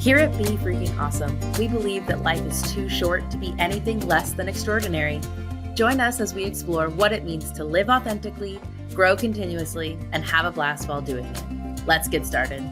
Here at Be Freaking Awesome, we believe that life is too short to be anything less than extraordinary. Join us as we explore what it means to live authentically, grow continuously, and have a blast while doing it. Let's get started.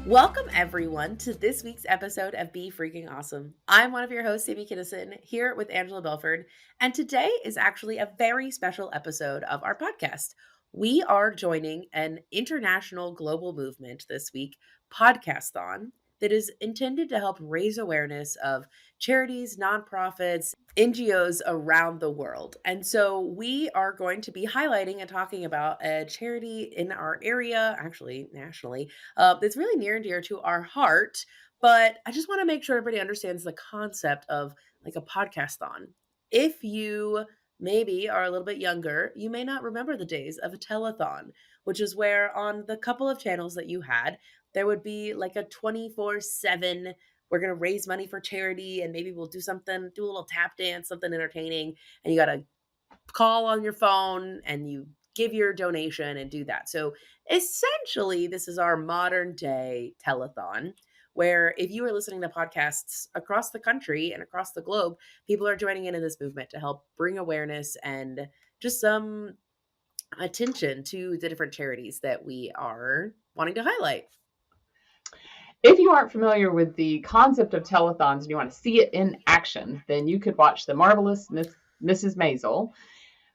Welcome, everyone, to this week's episode of Be Freaking Awesome. I'm one of your hosts, Amy Kinnison, here with Angela Belford, and today is actually a very special episode of our podcast. We are joining an international global movement this week, Podcasthon, that is intended to help raise awareness of charities, nonprofits, NGOs around the world. And so we are going to be highlighting and talking about a charity in our area, actually nationally, that's really near and dear to our heart. But I just want to make sure everybody understands the concept of like a podcastathon. If you maybe are a little bit younger, you may not remember the days of a telethon, which is where on the couple of channels that you had, there would be like a 24/7, we're going to raise money for charity and maybe we'll do something, do a little tap dance, something entertaining, and you got to call on your phone and you give your donation and do that. So essentially, this is our modern day telethon, where if you are listening to podcasts across the country and across the globe, people are joining in this movement to help bring awareness and just some attention to the different charities that we are wanting to highlight. If you aren't familiar with the concept of telethons and you want to see it in action, then you could watch The Marvelous Mrs. Maisel,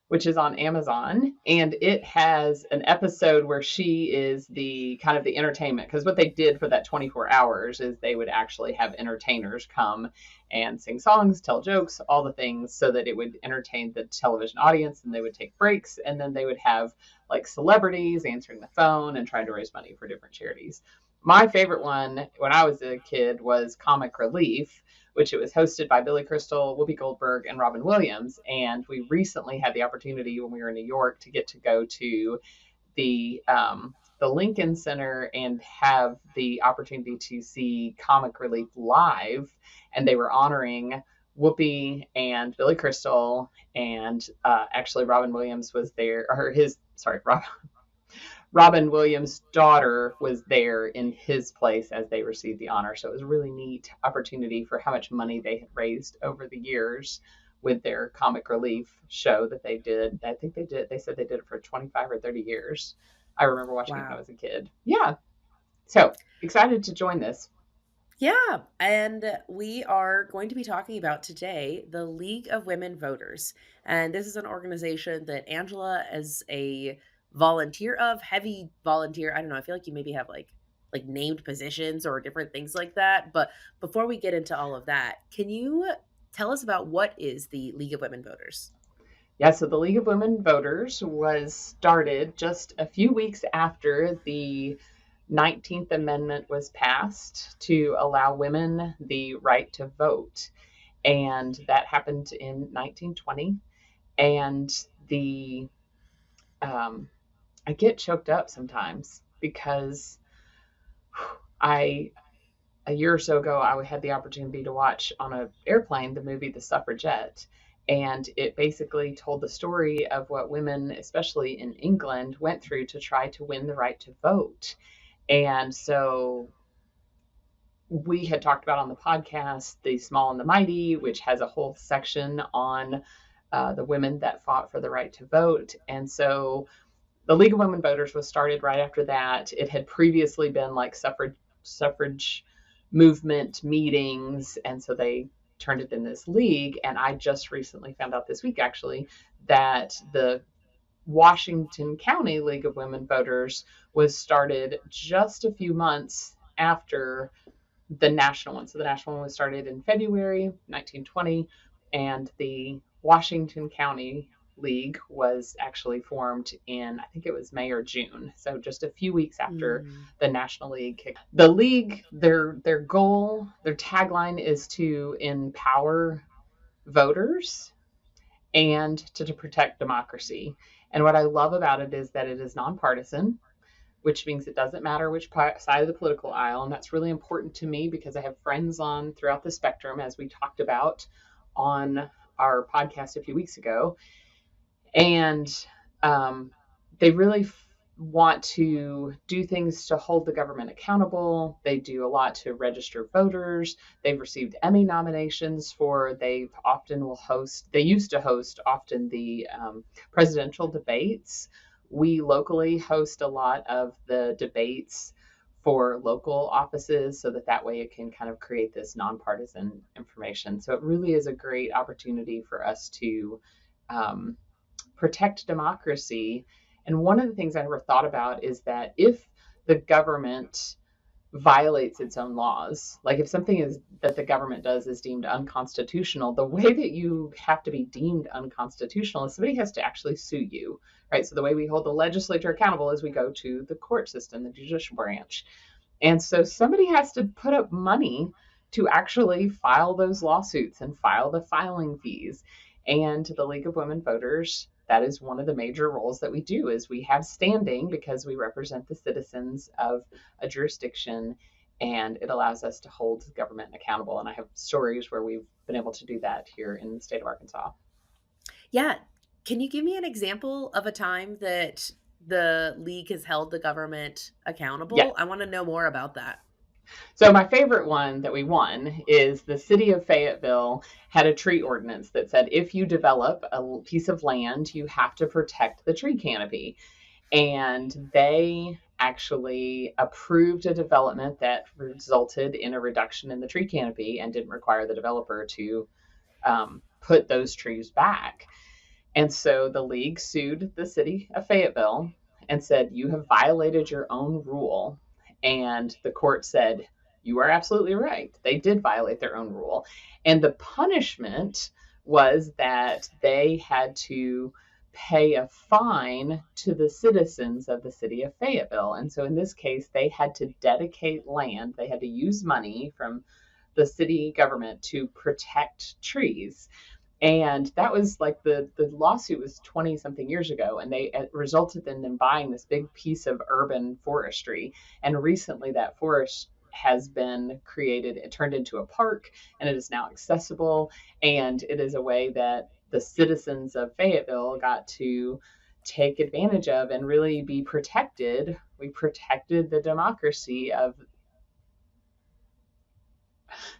which is on Amazon, and it has an episode where she is the kind of the entertainment, because what they did for that 24 hours is they would actually have entertainers come and sing songs, tell jokes, all the things, so that it would entertain the television audience, and they would take breaks, and then they would have like celebrities answering the phone and trying to raise money for different charities. My favorite one when I was a kid was Comic Relief, which it was hosted by Billy Crystal, Whoopi Goldberg, and Robin Williams. And we recently had the opportunity when we were in New York to get to go to the Lincoln Center and have the opportunity to see Comic Relief live. And they were honoring Whoopi and Billy Crystal, and actually Robin Williams was there, Robin Williams' daughter was there in his place as they received the honor. So it was a really neat opportunity for how much money they had raised over the years with their Comic Relief show that they did. I think they said they did it for 25 or 30 years. I remember watching it when I was a kid. Yeah. So excited to join this. Yeah, and we are going to be talking about today the League of Women Voters. And this is an organization that Angela is a volunteer of, heavy volunteer. I don't know, I feel like you maybe have like named positions or different things like that. But before we get into all of that, can you tell us about what is the League of Women Voters? Yeah, so the League of Women Voters was started just a few weeks after the 19th Amendment was passed to allow women the right to vote. And that happened in 1920. And I get choked up sometimes because a year or so ago, I had the opportunity to watch on an airplane the movie The Suffragette. And it basically told the story of what women, especially in England, went through to try to win the right to vote. And so we had talked about on the podcast, The Small and the Mighty, which has a whole section on the women that fought for the right to vote. And so the League of Women Voters was started right after that. It had previously been like suffrage movement meetings. And so they turned it in this league. And I just recently found out this week, actually, that the Washington County League of Women Voters was started just a few months after the national one. So the national one was started in February 1920, and the Washington County League was actually formed in, I think it was May or June. So just a few weeks after the National League kicked. The league, their goal, their tagline is to empower voters and to protect democracy. And what I love about it is that it is nonpartisan, which means it doesn't matter which side of the political aisle. And that's really important to me because I have friends on throughout the spectrum, as we talked about on our podcast a few weeks ago. And they really want to do things to hold the government accountable. They do a lot to register voters. They've received Emmy nominations for, they used to host often the presidential debates. We locally host a lot of the debates for local offices so that way it can kind of create this nonpartisan information. So it really is a great opportunity for us to um, protect democracy. And one of the things I never thought about is that if the government violates its own laws, like if something is that the government does is deemed unconstitutional, the way that you have to be deemed unconstitutional is somebody has to actually sue you, right? So the way we hold the legislature accountable is we go to the court system, the judicial branch. And so somebody has to put up money to actually file those lawsuits and file the filing fees. And the League of Women Voters, that is one of the major roles that we do, is we have standing because we represent the citizens of a jurisdiction, and it allows us to hold the government accountable. And I have stories where we've been able to do that here in the state of Arkansas. Yeah. Can you give me an example of a time that the league has held the government Yes. accountable? I want to know more about that. So my favorite one that we won is the city of Fayetteville had a tree ordinance that said if you develop a piece of land, you have to protect the tree canopy. And they actually approved a development that resulted in a reduction in the tree canopy and didn't require the developer to put those trees back. And so the league sued the city of Fayetteville and said, you have violated your own rule. And the court said, you are absolutely right. They did violate their own rule. And the punishment was that they had to pay a fine to the citizens of the city of Fayetteville. And so in this case, they had to dedicate land, they had to use money from the city government to protect trees. And that was like the lawsuit was 20 something years ago, and it resulted in them buying this big piece of urban forestry. And recently that forest has been created, it turned into a park, and it is now accessible. And it is a way that the citizens of Fayetteville got to take advantage of and really be protected. We protected the democracy of,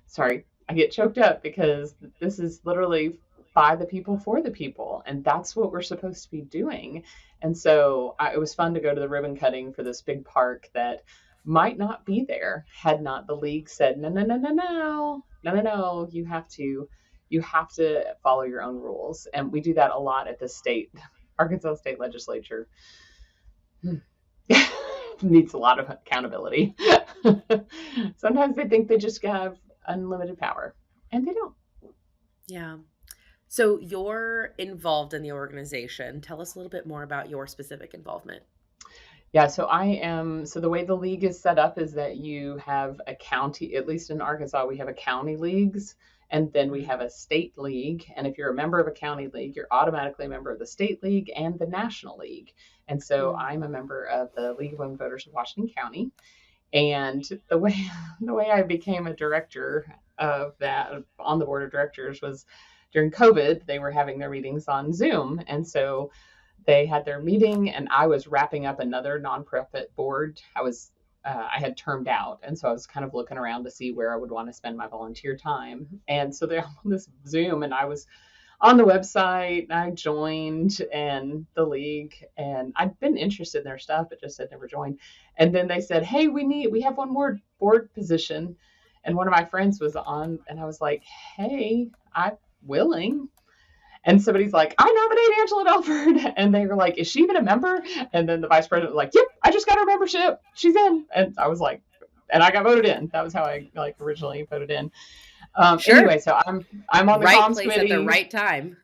sorry, I get choked up because this is literally by the people for the people, and that's what we're supposed to be doing. And so it was fun to go to the ribbon cutting for this big park that might not be there had not the league said no, no, no, no, no, no, no, no, you have to follow your own rules. And we do that a lot at the state Arkansas state legislature. Needs a lot of accountability. Sometimes they think they just have unlimited power, and they don't. Yeah. So you're involved in the organization. Tell us a little bit more about your specific involvement. Yeah, so I am. So the way the league is set up is that you have a county, at least in Arkansas, we have a county leagues, and then we Mhm. have a state league. And if you're a member of a county league, you're automatically a member of the state league and the national league. And so Mm. I'm a member of the League of Women Voters of Washington County. And the way the way I became a director of that on the board of directors was during COVID. They were having their meetings on Zoom, and so they had their meeting, and I was wrapping up another nonprofit board. I had termed out, and so I was kind of looking around to see where I would want to spend my volunteer time. And so they're on this Zoom, and I was on the website. I joined and the league, and I'd been interested in their stuff, but just had never joined. And then they said, "Hey, we have one more board position," and one of my friends was on, and I was like, "Hey, I'm willing." And somebody's like, "I nominate Angela Belford," and they were like, "Is she even a member?" And then the vice president was like, "Yep, I just got her membership. She's in." And I was like, and I got voted in. That was how I originally voted in. Sure. Anyway, so I'm on the Right comms place at the committee. right time.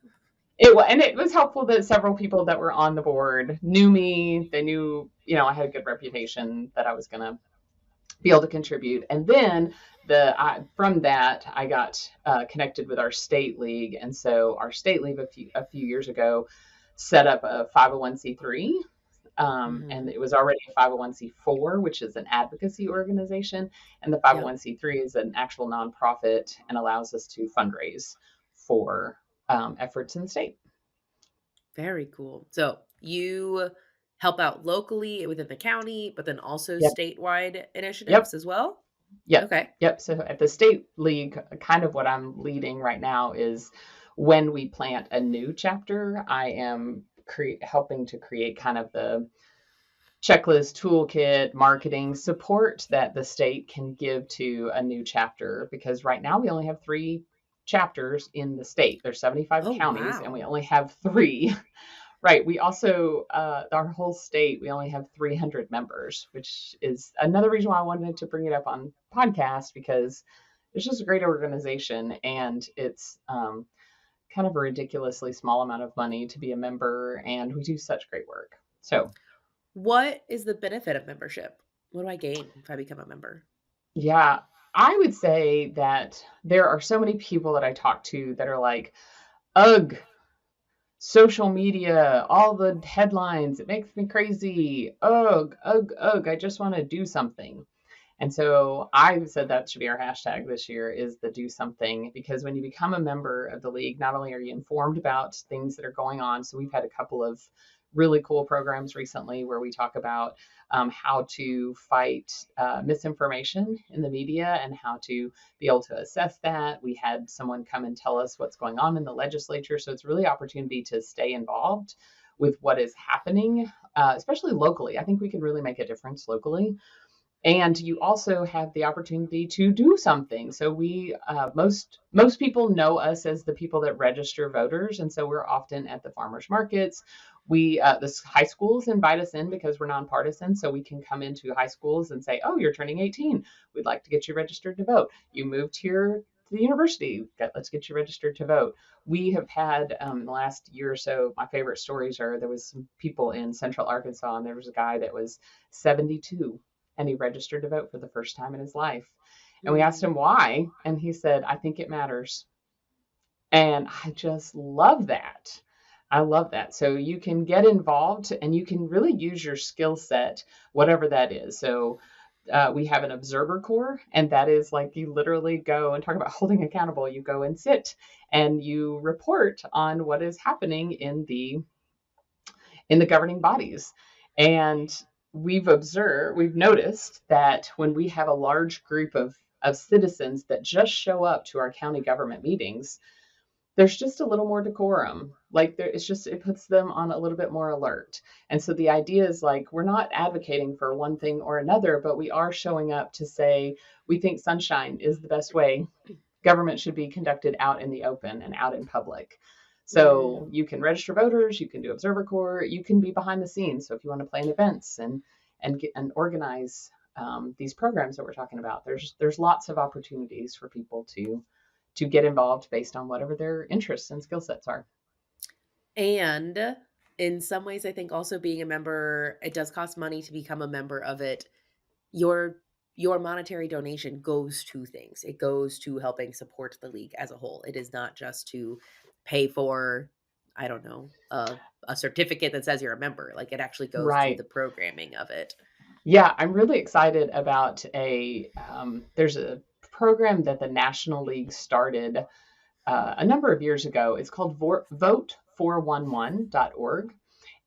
It was helpful that several people that were on the board knew me. They knew, I had a good reputation, that I was going to be able to contribute. And then from that, I got connected with our state league. And so our state league a few years ago set up a 501c3. And Mhm. it was already a 501c4, which is an advocacy organization. And the Yep. 501c3 is an actual nonprofit and allows us to fundraise for efforts in the state. Very cool. So you help out locally within the county, but then also Yep. statewide initiatives Yep. as well? Yep. Okay. Yep. So at the state league, kind of what I'm leading right now is when we plant a new chapter, I am helping to create kind of the checklist, toolkit, marketing support that the state can give to a new chapter. Because right now we only have three chapters in the state. There's 75 Oh, counties, and we wow. only have three. Right. We also, our whole state, we only have 300 members, which is another reason why I wanted to bring it up on podcast, because it's just a great organization, and it's kind of a ridiculously small amount of money to be a member, and we do such great work. So, What is the benefit of membership? What do I gain if I become a member? yeah, I would say that there are so many people that I talk to that are like, ugh, social media, all the headlines, it makes me crazy. Ugh, ugh, ugh, I just want to do something. And so I said that should be our hashtag this year, is the do something, because when you become a member of the league, not only are you informed about things that are going on, so we've had a couple of really cool programs recently where we talk about how to fight misinformation in the media and how to be able to assess that. We had someone come and tell us what's going on in the legislature. So it's really opportunity to stay involved with what is happening, especially locally. I think we can really make a difference locally, and you also have the opportunity to do something. So we most people know us as the people that register voters, and so we're often at the farmers markets. We the high schools invite us in because we're nonpartisan, so we can come into high schools and say, oh, you're turning 18, we'd like to get you registered to vote. You moved here to the university, let's get you registered to vote. We have had the last year or so, my favorite stories are, there was some people in central Arkansas, and there was a guy that was 72, and he registered to vote for the first time in his life. And we asked Mm. him why, and he said, I think it matters. And I just love that. I love that. So you can get involved and you can really use your skill set, whatever that is. So we have an observer corps, and that is like you literally go and talk about holding accountable. You go and sit and you report on what is happening in the governing bodies. And we've noticed that when we have a large group of citizens that just show up to our county government meetings, there's just a little more decorum. Like it puts them on a little bit more alert. And so the idea is like, we're not advocating for one thing or another, but we are showing up to say, we think sunshine is the best way government should be conducted out in the open and out in public. So Mm. you can register voters, you can do observer corps, you can be behind the scenes. So if you want to plan events and organize these programs that we're talking about, there's lots of opportunities for people to get involved based on whatever their interests and skill sets are. And in some ways, I think also being a member, it does cost money to become a member of it. Your your monetary donation goes to things. It goes to helping support the league as a whole. It is not just to pay for, I don't know, a certificate that says you're a member. Like it actually goes to the Right. programming of it. Yeah, I'm really excited about there's a program that the National League started a number of years ago. It's called vote411.org. Mhm.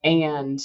And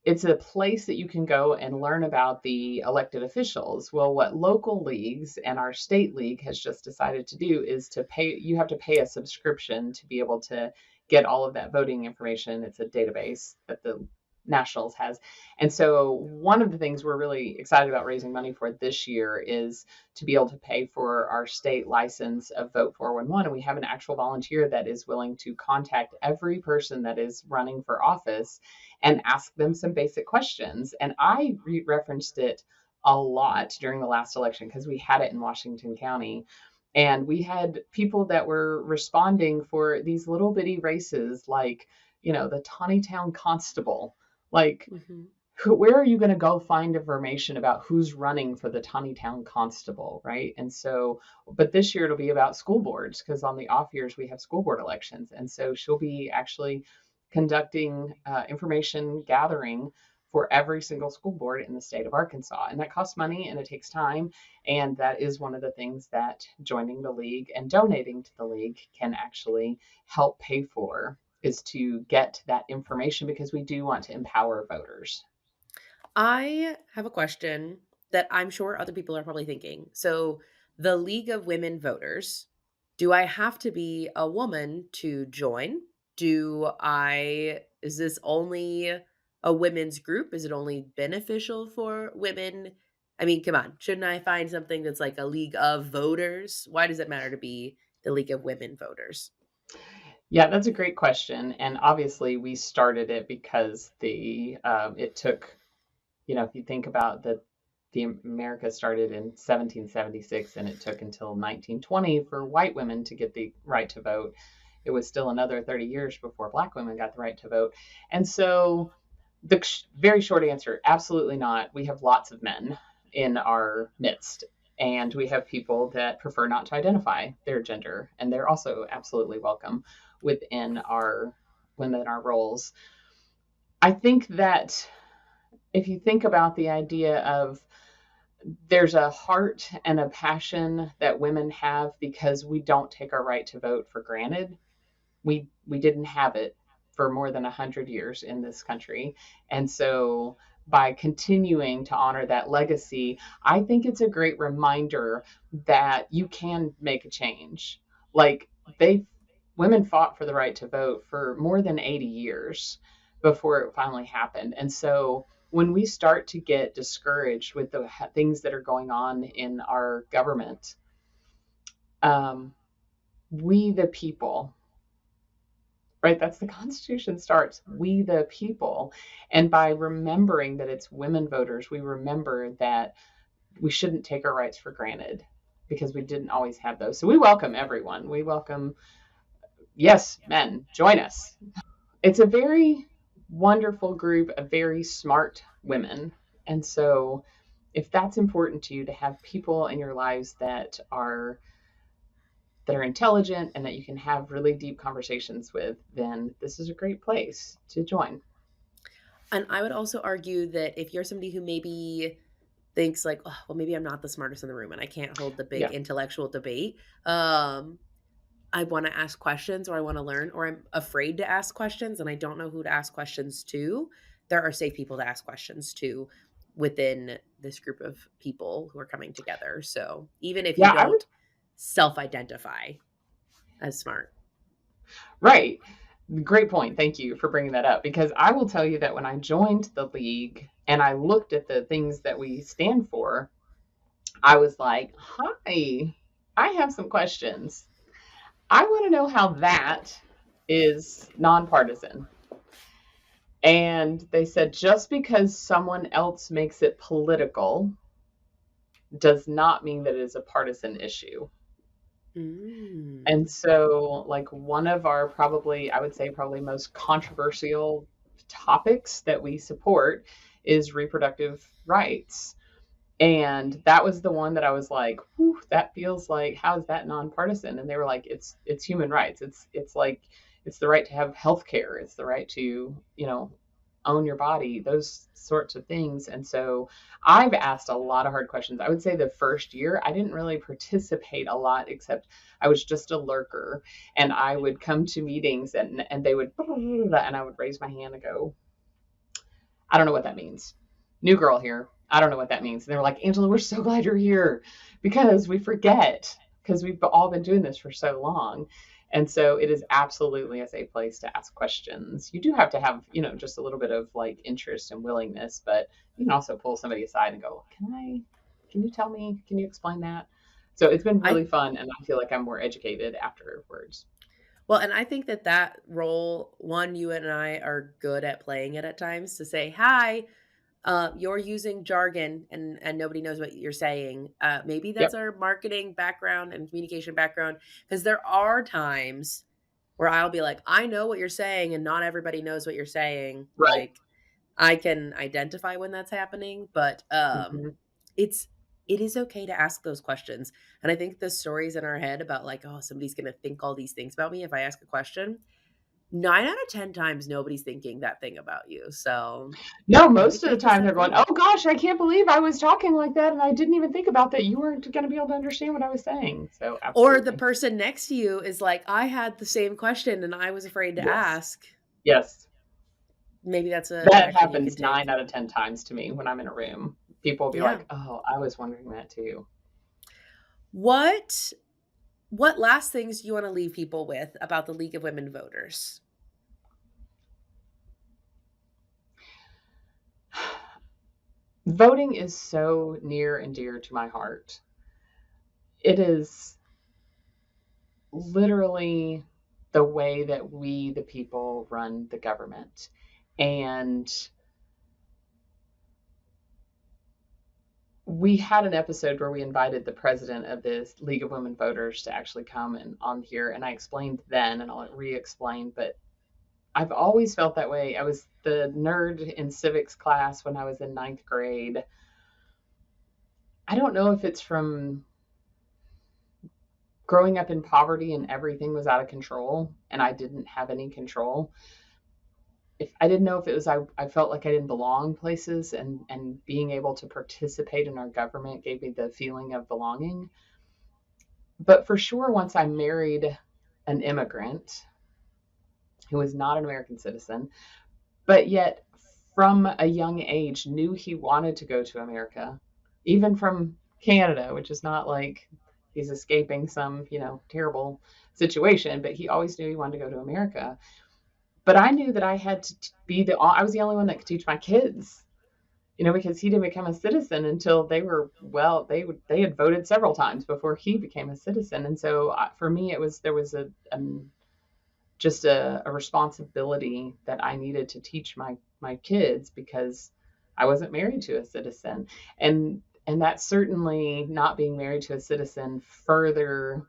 it's a place that you can go and learn about the elected officials. Well, what local leagues and our state league has just decided to do is you have to pay a subscription to be able to get all of that voting information. It's a database that the Nationals has. And so one of the things we're really excited about raising money for this year is to be able to pay for our state license of Vote 411. And we have an actual volunteer that is willing to contact every person that is running for office and ask them some basic questions. And I referenced it a lot during the last election because we had it in Washington County. And we had people that were responding for these little bitty races, like, the Tawnytown Constable. Like, Mhm. where are you going to go find information about who's running for the Tawnytown Constable, right? And so, but this year it'll be about school boards, because on the off years we have school board elections, and so she'll be actually conducting information gathering for every single school board in the state of Arkansas, and that costs money and it takes time, and that is one of the things that joining the league and donating to the league can actually help pay for. is to get that information because we do want to empower voters. I have a question that I'm sure other people are probably thinking. So, the League of Women Voters, do I have to be a woman to join? Is this only a women's group? Is it only beneficial for women? I mean, come on. Shouldn't I find something that's like a League of Voters? Why does it matter to be the League of Women Voters? Yeah, that's a great question. And obviously, we started it because it took, if you think about the America started in 1776 and it took until 1920 for white women to get the right to vote. It was still another 30 years before black women got the right to vote. And so the very short answer, absolutely not. We have lots of men in our midst, and we have people that prefer not to identify their gender, and they're also absolutely welcome within our roles. I think that if you think about the idea of there's a heart and a passion that women have because we don't take our right to vote for granted. We didn't have it for more than 100 years in this country. And so by continuing to honor that legacy, I think it's a great reminder that you can make a change. Like they women fought for the right to vote for more than 80 years before it finally happened. And so when we start to get discouraged with the things that are going on in our government, um, we the people, right? That's the Constitution starts. We the people. And by remembering that it's women voters, we remember that we shouldn't take our rights for granted because we didn't always have those. So we welcome everyone. We welcome, yes, men, join us. It's a very wonderful group of very smart women. And so if that's important to you to have people in your lives that are intelligent and that you can have really deep conversations with, then this is a great place to join. And I would also argue that if you're somebody who maybe thinks like, oh, well, maybe I'm not the smartest in the room and I can't hold the big Yeah. intellectual debate. I want to ask questions or I want to learn or I'm afraid to ask questions and I don't know who to ask questions to. There are safe people to ask questions to within this group of people who are coming together. So even if you Yeah, I would. don't self identify as smart. Right. Great point. Thank you for bringing that up because I will tell you that when I joined the league and I looked at the things that we stand for, I was like, hi, I have some questions. I want to know how that is nonpartisan. And they said just because someone else makes it political does not mean that it is a partisan issue. Mm. And so, like, one of our probably, I would say, probably most controversial topics that we support is reproductive rights. And that was the one that I was like, whew, that feels like, how is that nonpartisan? And they were like, it's human rights. It's like it's the right to have health care. It's the right to, own your body, those sorts of things. And so I've asked a lot of hard questions. I would say the first year I didn't really participate a lot, except I was just a lurker. And I would come to meetings and they would, and I would raise my hand and go, I don't know what that means. New girl here. I don't know what that means. And they were like, Angela, we're so glad you're here because we forget because we've all been doing this for so long. And so it is absolutely a safe place to ask questions. You do have to have, just a little bit of like interest and willingness, but you can also pull somebody aside and go, can you tell me, can you explain that? So it's been I really fun. And I feel like I'm more educated afterwards. Well, and I think that that role, one, you and I are good at playing it at times to say, "Hi, you're using jargon and nobody knows what you're saying." Maybe that's Yep. our marketing background and communication background because there are times where I'll be like, "I know what you're saying, and not everybody knows what you're saying." Right. Like, I can identify when that's happening, but Mm-hmm. it's it is okay to ask those questions. And I think the stories in our head about like, oh, somebody's gonna think all these things about me if I ask a question. 9 out of 10 times nobody's thinking that thing about you, so No, maybe most of the take a time step they're going, forward. "Oh gosh, I can't believe I was talking like that and I didn't even think about that. You weren't going to be able to understand what I was saying." So, Or the absolutely. person next to you is like, "I had the same question and I was afraid to Yes. ask." Yes. Maybe that's an That action you could happens take. 9 out of 10 times to me when I'm in a room. People will be Yeah. like, "Oh, I was wondering that too." What what last things do you wanna leave people with about the League of Women Voters? Voting is so near and dear to my heart. It is literally the way that we, the people, run the government. And we had an episode where we invited the president of the League of Women Voters to actually come and on here, and I explained then, and I'll re-explain. But I've always felt that way. I was the nerd in civics class when I was in ninth grade. I don't know if it's from growing up in poverty and everything was out of control, and I didn't have any control. If I didn't know if it was I felt like I didn't belong places, and being able to participate in our government gave me the feeling of belonging. But for sure, once I married an immigrant who was not an American citizen, but yet from a young age knew he wanted to go to America, even from Canada, which is not like he's escaping some, terrible situation, but he always knew he wanted to go to America. But I knew that I had to I was the only one that could teach my kids, because he didn't become a citizen until they were, well, they had voted several times before he became a citizen. And so for me, there was just a responsibility that I needed to teach my kids because I wasn't married to a citizen. And that certainly not being married to a citizen further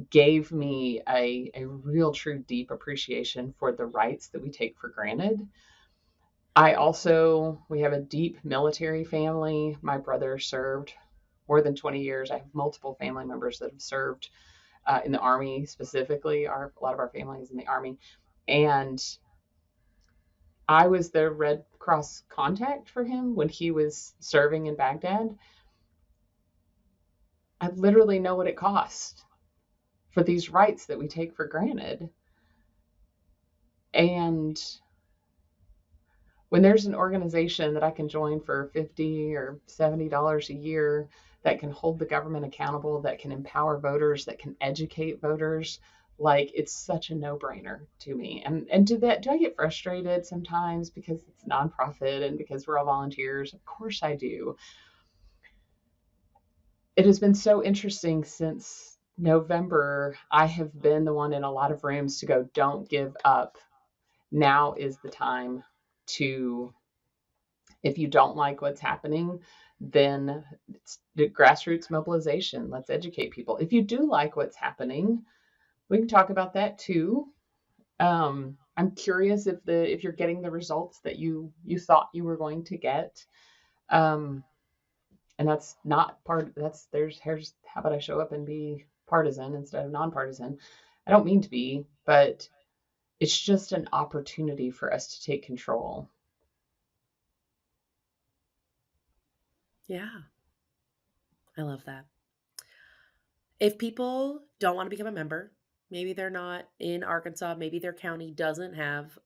gave me a real true deep appreciation for the rights that we take for granted. We have a deep military family. My brother served more than 20 years. I have multiple family members that have served in the Army specifically. A lot of our family is in the Army. And I was the Red Cross contact for him when he was serving in Baghdad. I literally know what it costs for these rights that we take for granted. And when there's an organization that I can join for $50 or $70 a year that can hold the government accountable, that can empower voters, that can educate voters, like it's such a no-brainer to me. And do I get frustrated sometimes because it's nonprofit and because we're all volunteers? Of course I do. It has been so interesting since November. I have been the one in a lot of rooms to go, don't give up. Now is the time to, if you don't like what's happening, then it's the grassroots mobilization. Let's educate people. If you do like what's happening, we can talk about that too. I'm curious if you're getting the results that you thought you were going to get. Um, and that's not part. That's there's here's how about I show up and be partisan instead of nonpartisan. I don't mean to be, but it's just an opportunity for us to take control. Yeah, I love that. If people don't wanna become a member, maybe they're not in Arkansas, maybe their county doesn't have,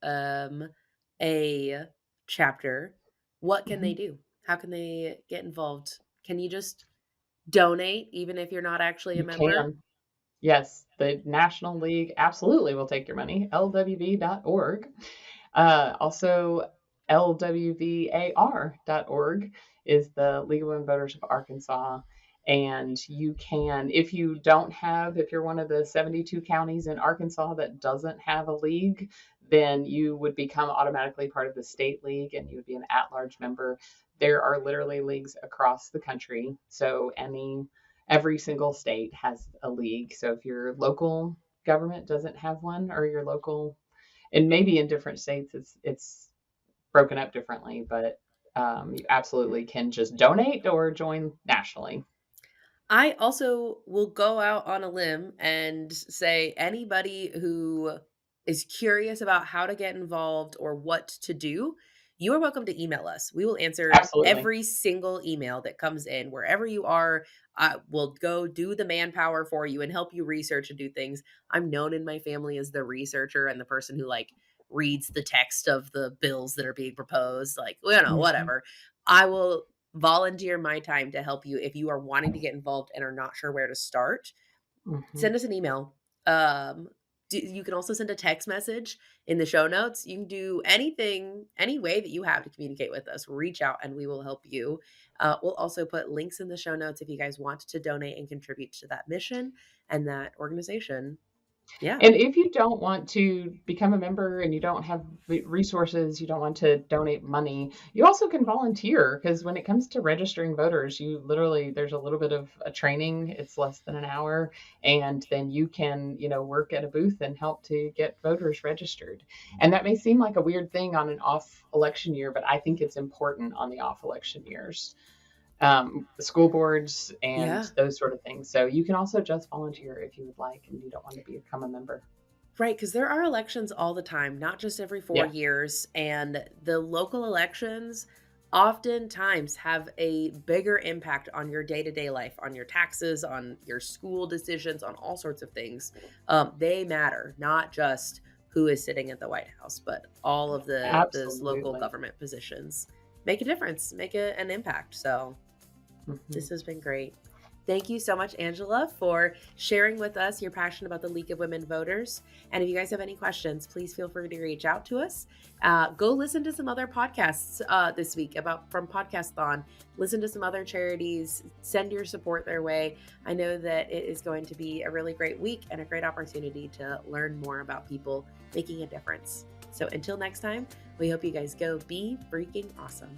a chapter, what can they Mhm. do? How can they get involved? Can you just donate even if you're not actually a You member? can. Yes, the National League absolutely will take your money. LWV.org. Also, LWVAR.org is the League of Women Voters of Arkansas. And you can, if you're one of the 72 counties in Arkansas that doesn't have a league, then you would become automatically part of the state league and you would be an at large member. There are literally leagues across the country. So every single state has a league. So if your local government doesn't have one, or your local, and maybe in different states it's broken up differently, but you absolutely can just donate or join nationally. I also will go out on a limb and say anybody who is curious about how to get involved or what to do, you are welcome to email us. We will answer Absolutely. every single email that comes in wherever you are. We'll go do the manpower for you and help you research and do things. I'm known in my family as the researcher and the person who like reads the text of the bills that are being proposed. Like, Mhm, whatever. I will volunteer my time to help you if you are wanting to get involved and are not sure where to start. mhm, Send us an email. Um, you can also send a text message in the show notes. You can do anything, any way that you have to communicate with us. Reach out and we will help you. We'll also put links in the show notes if you guys want to donate and contribute to that mission and that organization. Yeah. and if you don't want to become a member and you don't have resources, you don't want to donate money, you also can volunteer, because when it comes to registering voters, you literally there's a little bit of a training. It's less than an hour, and then you can, work at a booth and help to get voters registered. And that may seem like a weird thing on an off election year, but I think it's important on the off election years, school boards and Yeah. those sort of things. So you can also just volunteer if you would like and you don't want to become a member. Right, because there are elections all the time, not just every 4 Yeah, years, and the local elections oftentimes have a bigger impact on your day-to-day life, on your taxes, on your school decisions, on all sorts of things. They matter, not just who is sitting at the White House, but all of those local absolutely. government positions make a difference, make an impact. So Mhm. this has been great. Thank you so much, Angela, for sharing with us your passion about the League of Women Voters. And if you guys have any questions, please feel free to reach out to us. Go listen to some other podcasts this week about from Podcasthon. Listen to some other charities. Send your support their way. I know that it is going to be a really great week and a great opportunity to learn more about people making a difference. So until next time, we hope you guys go be freaking awesome.